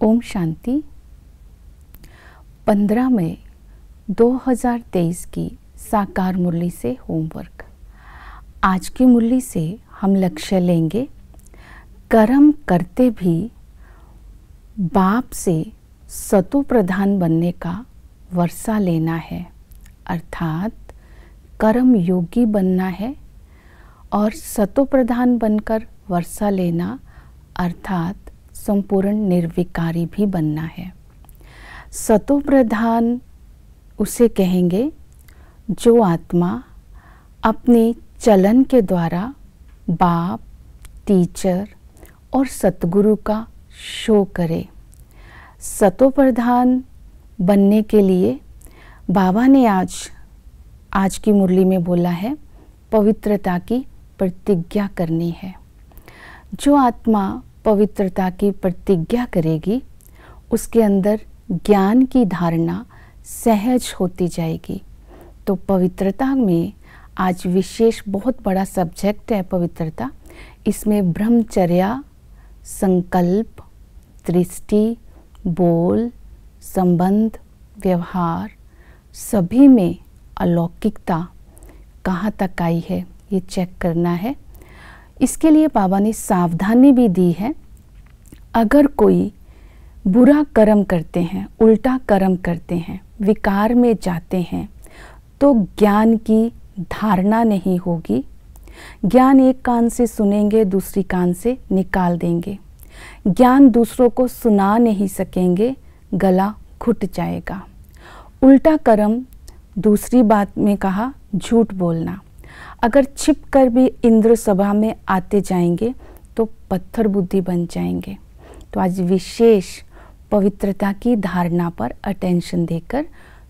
ओम शांति। 15 मई 2023 की साकार मुरली से होमवर्क। आज की मुरली से हम लक्ष्य लेंगे, कर्म करते भी बाप से सतो प्रधान बनने का वर्षा लेना है, अर्थात कर्म योगी बनना है। और सतो प्रधान बनकर वर्षा लेना अर्थात संपूर्ण निर्विकारी भी बनना है। सतो प्रधान उसे कहेंगे जो आत्मा अपने चलन के द्वारा बाप, टीचर और सतगुरु का शो करे। सतो प्रधान बनने के लिए बाबा ने आज की मुरली में बोला है, पवित्रता की प्रतिज्ञा करनी है। जो आत्मा पवित्रता की प्रतिज्ञा करेगी उसके अंदर ज्ञान की धारणा सहज होती जाएगी। तो पवित्रता में आज विशेष बहुत बड़ा सब्जेक्ट है पवित्रता। इसमें ब्रह्मचर्या, संकल्प, दृष्टि, बोल, संबंध, व्यवहार सभी में अलौकिकता कहाँ तक आई है ये चेक करना है। इसके लिए बाबा ने सावधानी भी दी है। अगर कोई बुरा कर्म करते हैं, उल्टा कर्म करते हैं, विकार में जाते हैं, तो ज्ञान की धारणा नहीं होगी। ज्ञान एक कान से सुनेंगे, दूसरी कान से निकाल देंगे। ज्ञान दूसरों को सुना नहीं सकेंगे, गला घुट जाएगा। उल्टा कर्म, दूसरी बात में कहा झूठ बोलना। अगर छिप कर भी इंद्र सभा में आते जाएंगे तो पत्थर बुद्धि बन जाएंगे। तो आज विशेष पवित्रता की धारणा पर अटेंशन देकर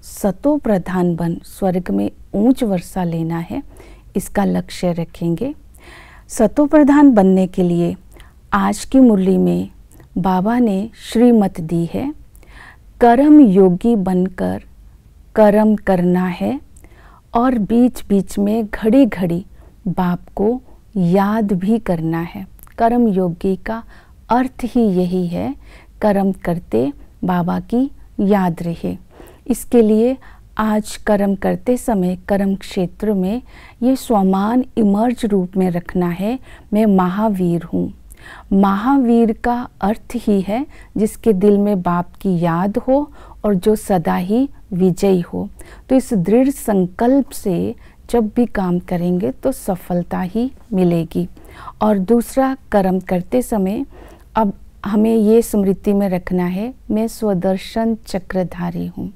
सतो प्रधान बन स्वर्ग में ऊंच वर्षा लेना है, इसका लक्ष्य रखेंगे। सतो प्रधान बनने के लिए आज की मुरली में बाबा ने श्रीमत दी है, कर्म योगी बनकर कर्म करना है और बीच बीच में घड़ी घड़ी बाप को याद भी करना है। कर्म योगी का अर्थ ही यही है, कर्म करते बाबा की याद रहे। इसके लिए आज कर्म करते समय कर्म क्षेत्र में ये स्वमान इमर्ज रूप में रखना है, मैं महावीर हूँ। महावीर का अर्थ ही है जिसके दिल में बाप की याद हो और जो सदा ही विजयी हो। तो इस दृढ़ संकल्प से जब भी काम करेंगे तो सफलता ही मिलेगी। और दूसरा, कर्म करते समय अब हमें ये स्मृति में रखना है, मैं स्वदर्शन चक्रधारी हूँ।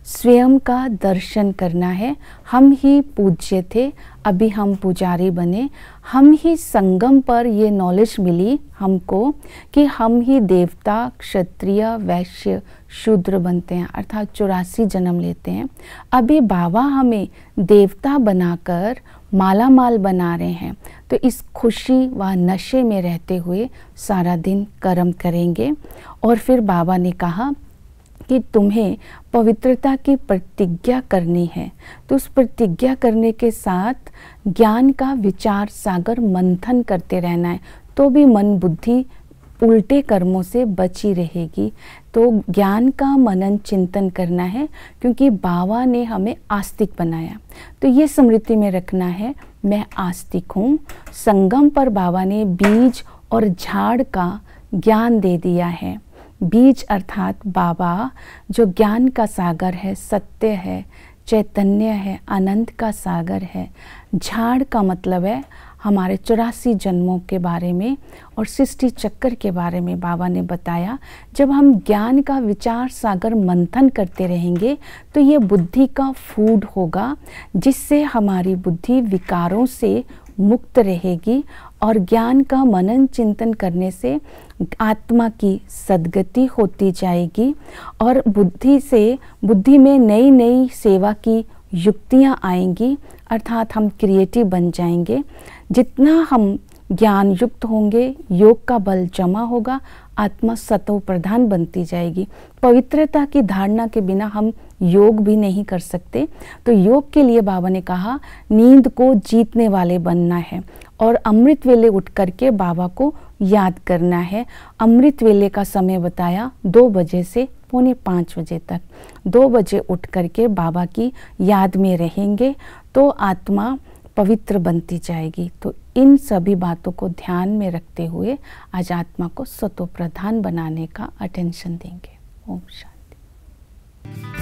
स्वयं का दर्शन करना है। हम ही पूज्य थे, अभी हम पुजारी बने। हम ही संगम पर ये नॉलेज मिली हमको कि हम ही देवता, क्षत्रिय, वैश्य, शूद्र बनते हैं, अर्थात 84 जन्म लेते हैं। अभी बाबा हमें देवता बनाकर माला माल बना रहे हैं। तो इस खुशी व नशे में रहते हुए सारा दिन कर्म करेंगे। और फिर बाबा ने कहा कि तुम्हें पवित्रता की प्रतिज्ञा करनी है। तो उस प्रतिज्ञा करने के साथ ज्ञान का विचार सागर मंथन करते रहना है, तो भी मन बुद्धि उल्टे कर्मों से बची रहेगी। तो ज्ञान का मनन चिंतन करना है, क्योंकि बाबा ने हमें आस्तिक बनाया। तो ये स्मृति में रखना है, मैं आस्तिक हूँ। संगम पर बाबा ने बीज और झाड़ का ज्ञान दे दिया है। बीज अर्थात बाबा जो ज्ञान का सागर है, सत्य है, चैतन्य है, आनंद का सागर है। झाड़ का मतलब है हमारे 84 जन्मों के बारे में और सृष्टि चक्र के बारे में बाबा ने बताया। जब हम ज्ञान का विचार सागर मंथन करते रहेंगे तो ये बुद्धि का फूड होगा, जिससे हमारी बुद्धि विकारों से मुक्त रहेगी। और ज्ञान का मनन चिंतन करने से आत्मा की सद्गति होती जाएगी और बुद्धि में नई नई सेवा की युक्तियाँ आएंगी, अर्थात हम क्रिएटिव बन जाएंगे। जितना हम ज्ञान युक्त होंगे, योग का बल जमा होगा, आत्मा सतो प्रधान बनती जाएगी। पवित्रता की धारणा के बिना हम योग भी नहीं कर सकते। तो योग के लिए बाबा ने कहा नींद को जीतने वाले बनना है और अमृत वेले उठ करके बाबा को याद करना है। अमृत वेले का समय बताया 2 बजे से 4:45 बजे तक। 2 बजे उठ करके बाबा की याद में रहेंगे तो आत्मा पवित्र बनती जाएगी। तो इन सभी बातों को ध्यान में रखते हुए आज आत्मा को सतो प्रधान बनाने का अटेंशन देंगे। ओम शांति।